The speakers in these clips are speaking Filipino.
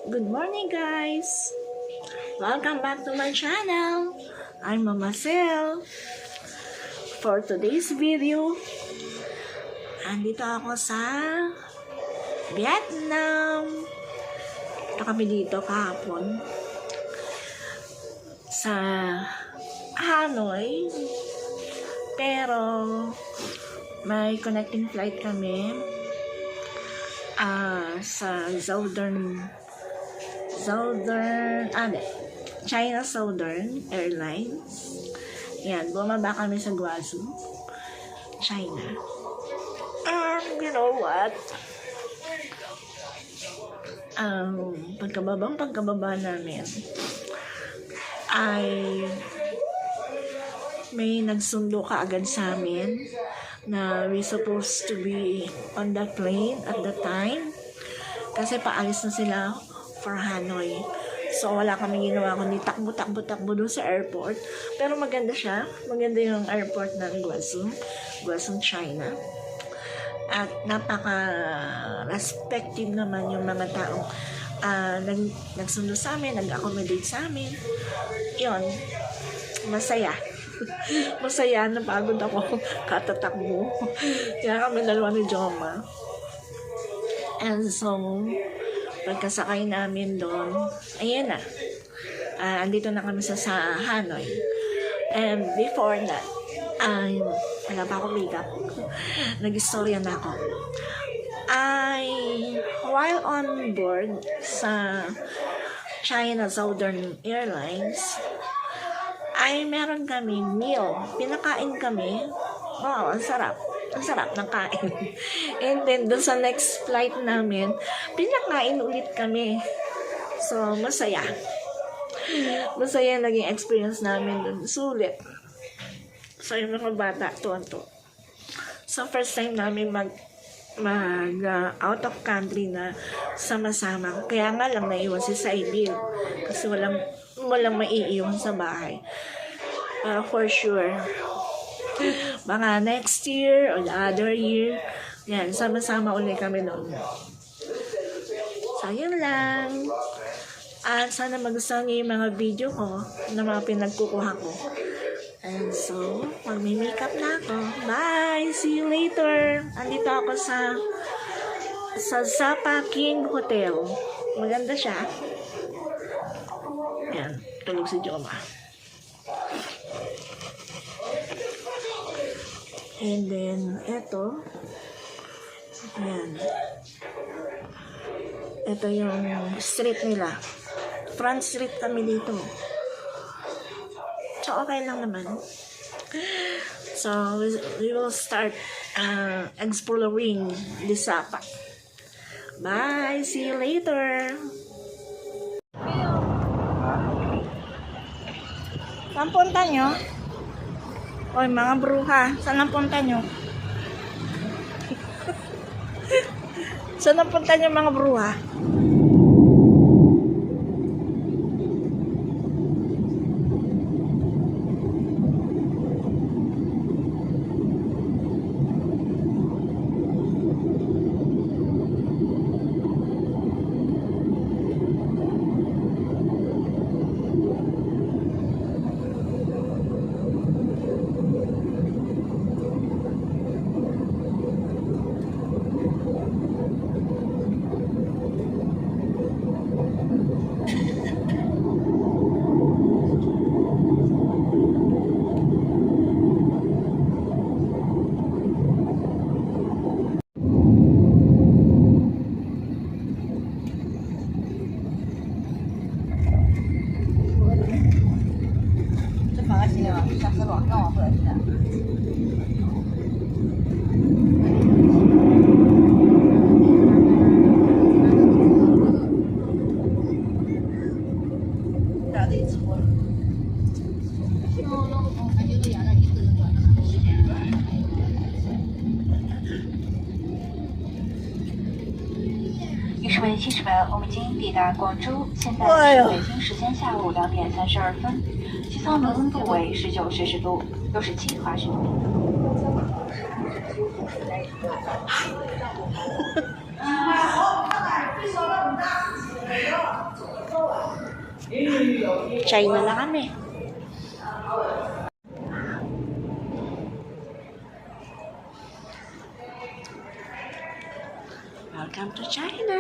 Good morning guys! Welcome back to my channel. I'm Mama Sel. For today's video, andito ako sa Vietnam. Ito kami dito kahapon sa Hanoi. Pero may connecting flight kami sa China Southern Airlines. Yan, bumaba kami sa Guangzhou, China. You know what? Pagkababa namin ay may nagsundo kaagad sa amin na we supposed to be on the plane at the time kasi paalis na sila for Hanoi. So wala kami ginawa kundi takbo doon sa airport. Pero maganda siya. Maganda yung airport ng Guangzhou, China. At napaka-respective naman yung mga taong nagsundo sa amin, nag-accommodate sa amin. Yun, masaya. Masaya, napagod ako katatakbo. Kaya kami dalawa ni Joma. And so, pagkasakay namin doon, ayan na. Andito na kami sa Hanoi. And before that, wala pa akong makeup. Nag-istorya na ako. While on board sa China Southern Airlines, ay meron kami meal. Pinakain kami. Wow, ang sarap. Ang sarap ng kain. And then, doon sa next flight namin, pinakain ulit kami. So, masaya. Masaya naging experience namin doon. Sulit. So, yung mga bata, tuwan-to. So, first time namin out of country na sama-sama. Kaya nga lang naiwan si Saibil. Kasi walang maiiwan sa bahay. For sure. Baka next year or the other year, yan, sama-sama ulit kami noon. So, yun lang. At sana magustuhan niyo yung mga video ko na mga pinagkukuha ko. And so, magme-makeup na ako. Bye! See you later! Andito ako sa Sapa King Hotel. Maganda siya. Yan, tulog si Joma. And then, eto. Ayan. Ito yung street nila. Front street kami dito. So, okay lang naman. So, we will start exploring the Sapa. Bye! See you later! Saan punta nyo? Oy, mga bruha, saan ang punta nyo? Saan ang punta nyo, mga bruha?是为70分，我们已经抵达广州，现在是北京时间下午2点32分，机舱的温度为19摄氏度，67华氏度。好，看看，最少那么大。China na kami. Welcome to China.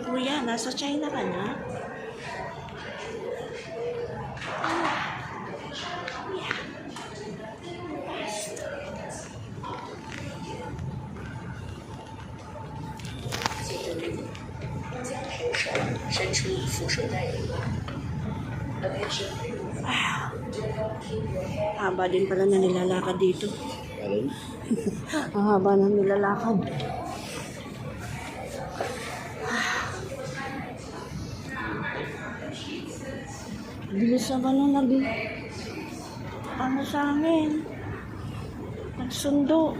Kuya, nasa China ka na? Haba din pala na nilalakad dito. Ang haba na nilalakad. Bilis na ba nung ano sa amin? Nagsundo.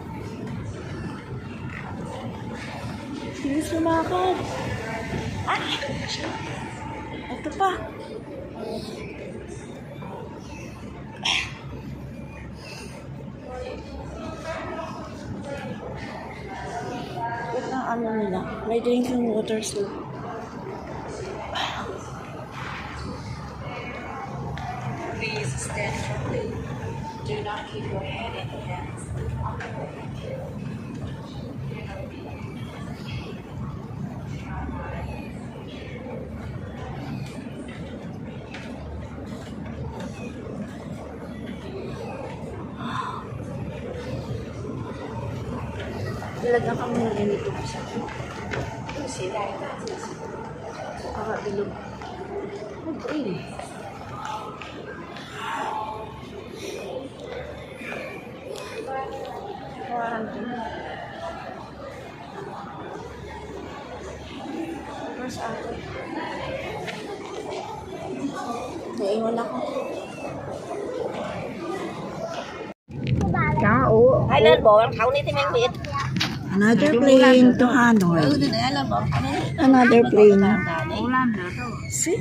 Bilis lumakad. Ah! Ito pa. Ito ang ano nila. May drinking water sila. Please stand firmly. Do not keep your head in your hands. Talaga kami na ganito sa bilog. Okay. Naiwan ako. Hãy lên bộ ăn khẩu ní thì mang Việt. Another plane to Hanoi. Thì để lên bộ ăn ní. Another plane. See?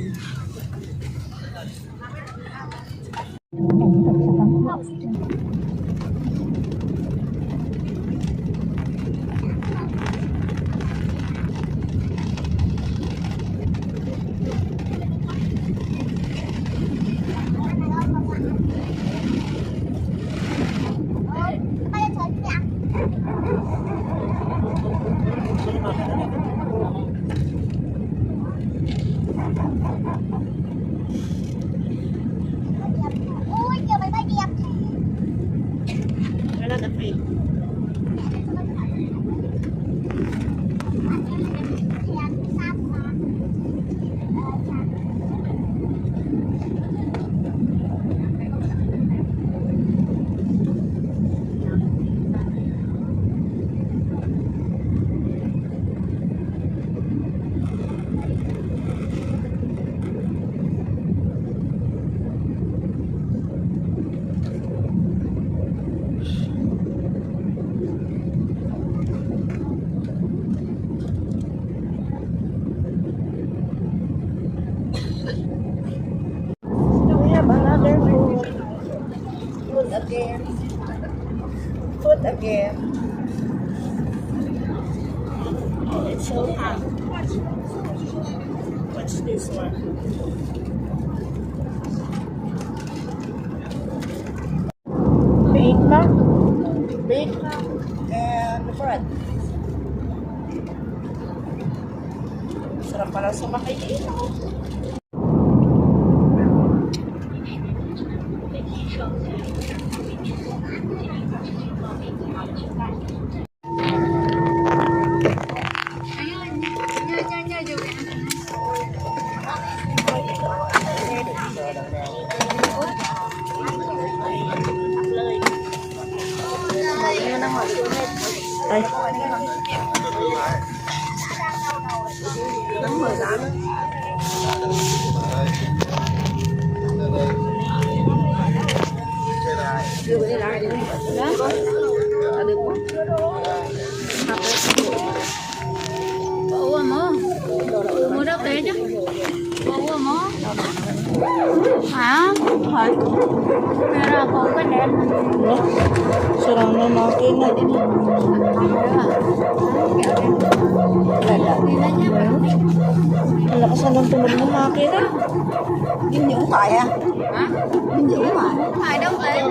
Ôi kìa máy bay đẹp. Another plane. We have another food. Food again. Food again. It's so hot. What's this one? Bake and bread. Sarap pala sa makikita. Đây. Nấm 18 đó. Đưa cái lại đi. Đó. Là được không? Bộ mà. Mua đâu thế chứ? Bộ mà. Hả? man. Pero ako ka din. No? Sarang na makina. Ang lakas na lang tunog ng makina. Hindi ko kaya. Ha? Hindi ko kaya. Kaya daw tayo.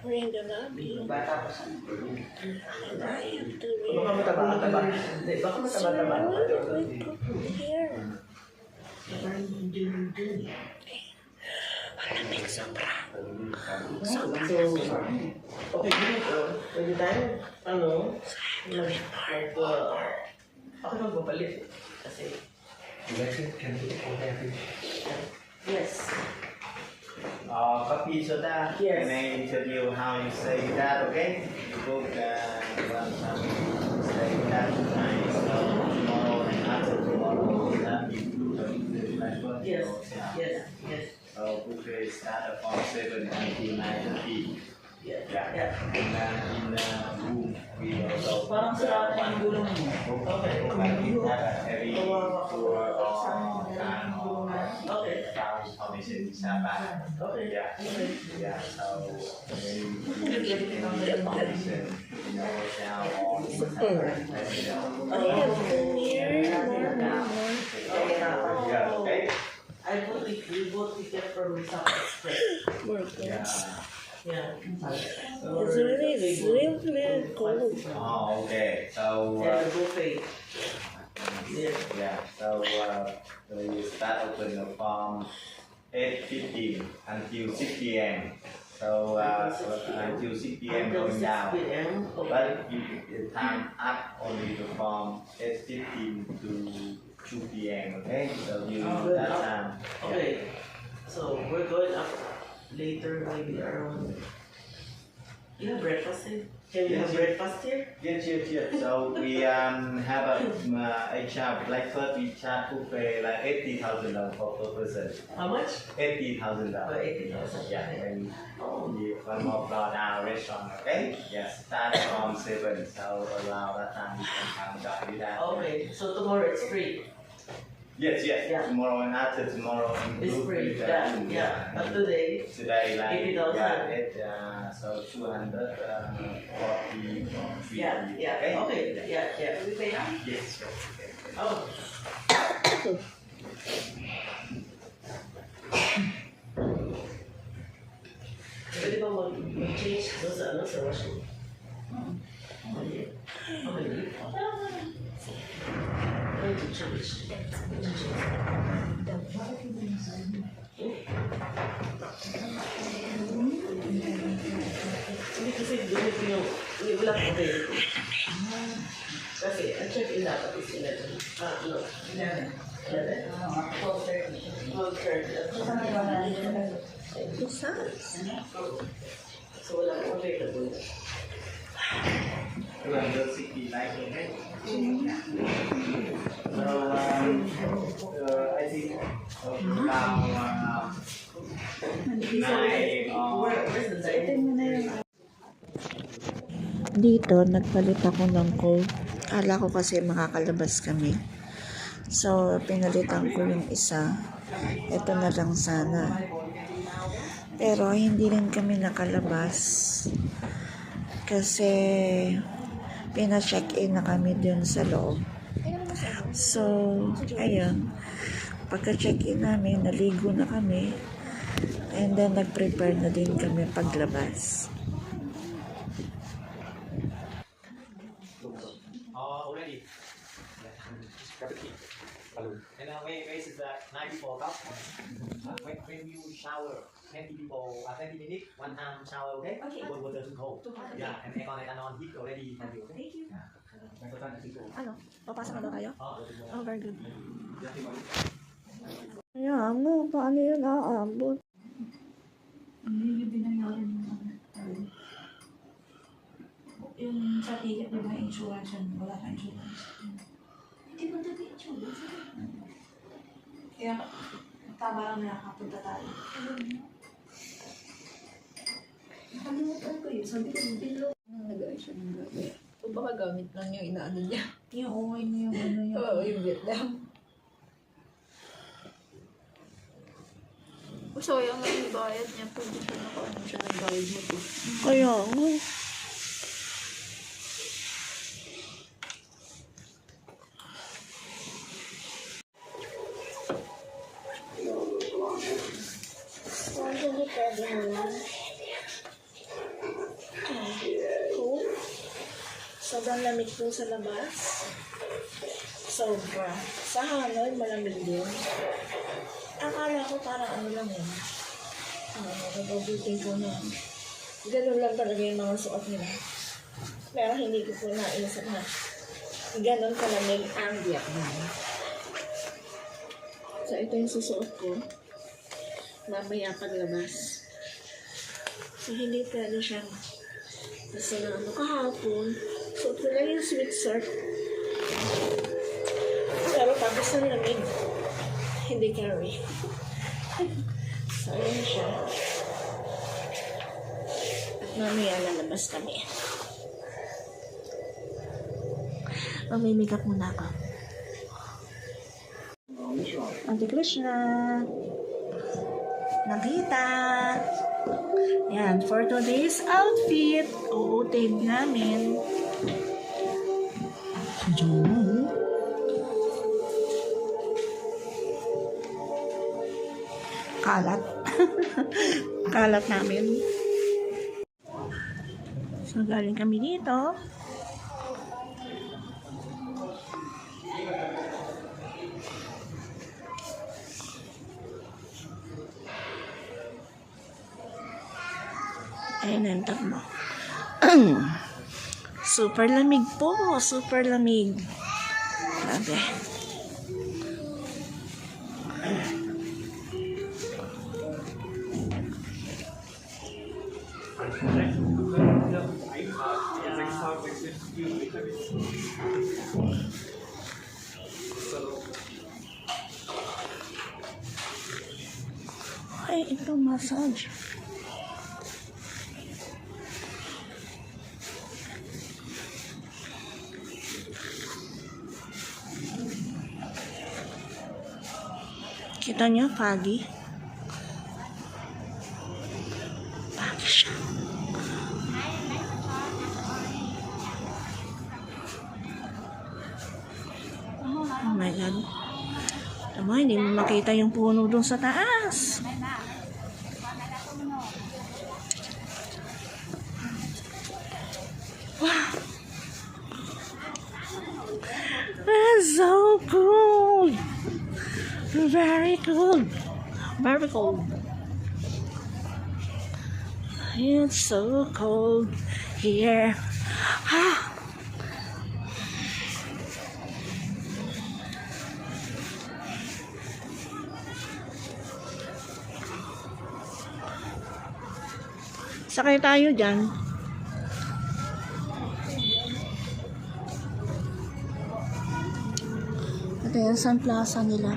We're in the lobby. Bata pa siya. And I have to Baka wear mataba-taba. Hindi, baka mataba-taba. here. Malamig sobra. So, okay, dito. Pwede tayo, ako magpapalit. Kasi, yes. Coffee soda. Yes. Can I interview how you say that? Okay. Book one time say that nice. So tomorrow and after tomorrow that include the flashback. Yes, yes, yes. So book start from 7 until 9:30. Yeah, Yeah. yeah. And in the room we also Parang sa akin yung gulong mo. Okay. we have a heavy tour Okay. information Sabah. Okay. Yeah. Okay. Yeah, so when you information, you know, now on I have to wear more. yeah, okay? I bought it, we both ticket from South Express. Yeah. Yeah. It's really cold. Oh, okay. So, And the buffet. yeah, so you start open from 8:15 until 6 p.m. So, until 6 p.m. Until going 6 down. p.m. But the time up only from 8:15 to 2 p.m. Okay, so you that time. Okay. So we're going up later, maybe around. You have breakfast here? Can we have Yes. breakfast here? Yes, yes, yes. So we have a charge breakfast. We charge buffet like $80,000 per person. How much? $80,000. Oh, 80,000. Yeah, and Oh. we one more floor down restaurant. Okay. Yes, start from 7. So around that time you can come down with that. Okay. So tomorrow it's free. Yes, yes. Yeah. Tomorrow and after tomorrow. It's include free. with Yeah. that. Yeah. But today. Today like 80,000. yeah, so 240 for free. Yeah. Yeah. Okay. Okay. Yeah. Yeah. We pay now. Yes. Okay. Oh. Pwede ba mag-change doon sa ano sa washroom? Okay. Okay. Try to change. Hindi kasi ganit yung wala ko rin. Kasi ang check-in dapat is 11. Ano? 11. 11? 12:30. 12:30. Besides, So wala ko available. 260 nights, okay? So, I think now 9 Where's the day? dito nagpalit ako ng coat Kala ko kasi makakalabas kami. So, pinalitan ko yung isa. Ito na lang sana. Pero, hindi rin kami nakalabas. Kasi, pina-check-in na kami dun sa loob. So, ayun. Pagka-check-in namin, naligo na kami. And then, nag-prepare na din kami paglabas. Already. And where is the 94 cup? When you shower, 20 people, 20 minutes, one time shower, okay? Okay. Water too cold. Yeah, and aircon and on heat already. Thank you. Thank you. Ano? Papasok na daw kayo? Oh, Oh, very good. Ayan mo, paano yun aabot? Yung binayaran mo. Yung sa ticket, di ba, insurance yun? Wala ka insurance. Hindi ba dati insurance? Kaya, tama lang na nakapunta tayo. Nakalimutan ko yun. Sabi ko, bilo. Nag-ayos siya ng gabi. O baka gamit lang yung inaano niya. Yung okay na yung ano yung... Oo, yung Vietnam. So, yung may bayad niya po, hindi siya nakaano siya ng bayad mo po. Kaya nga. Cool. Sobrang lamig po sa labas. Sobra. Sa Hanoi, malamig din. Akala ko parang ano lang yun. Nag-overthink ko na. Ganun lang talaga yung mga suot nila. Pero hindi ko po naisip na ganun kalamig ang Vietnam. So, ito yung susuot ko. Mamaya paglabas. So, hindi pwede siyang kasi na ano kahapon. Suot ko lang yung sweatshirt. Pero tapos ng lamig. Hindi carry. So, ayan siya. At mamaya lalabas kami. Mamimigap muna ako. Ante Krishna. Nakita. Yan, for today's outfit. Uutid namin. Diyan. Kalat. Kalat namin. So, galing kami dito. Ayun ang takbo. Super lamig po. Super lamig. Grabe. Ay, ito massage. Kita niyo, foggy. Foggy siya. Oh my God. Tama, hindi mo makita yung puno dun sa taas. Wow. That's so cool. Very cold. Very cold. It's so cold here. Ah. Sakay tayo dyan. Ito yung Sun Plaza nila.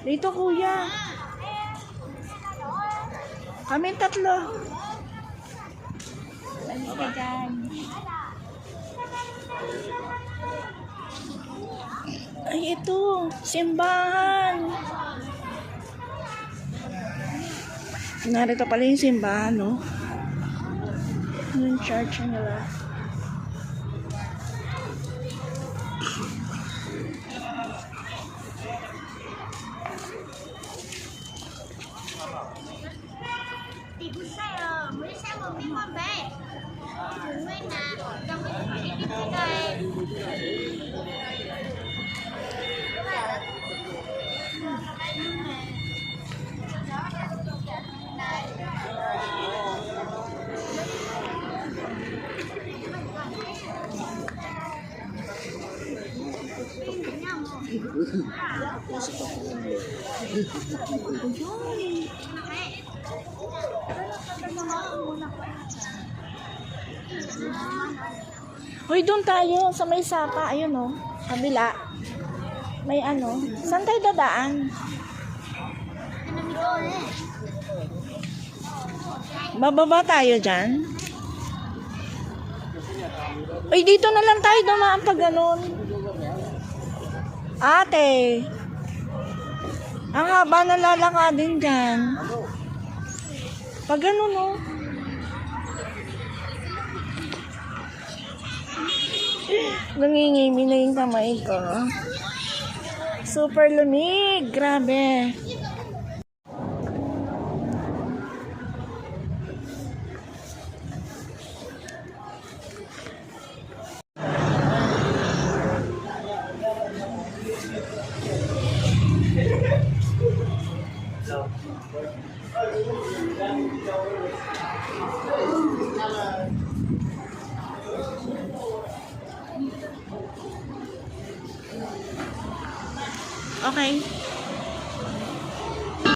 Dito, kuya. Kami tatlo. Alis ka dyan. Ay, ito. Simbahan. Narito pala yung simbahan, no? Yung church nila. Thì bữa nay mới sáng một miếng ngon bé. Đừng quên nè, trong cái đây. Hoy, doon tayo sa may sapa. Ayun, oh. Kabila. May ano. Saan tayo dadaan? Bababa tayo dyan. Uy, dito na lang tayo dumaan pag ganun. Ate. Ang haba na lalakadin dyan. Pag ganun, oh. Nangingimi na yung kamay ko. Super lamig. Grabe. Okay.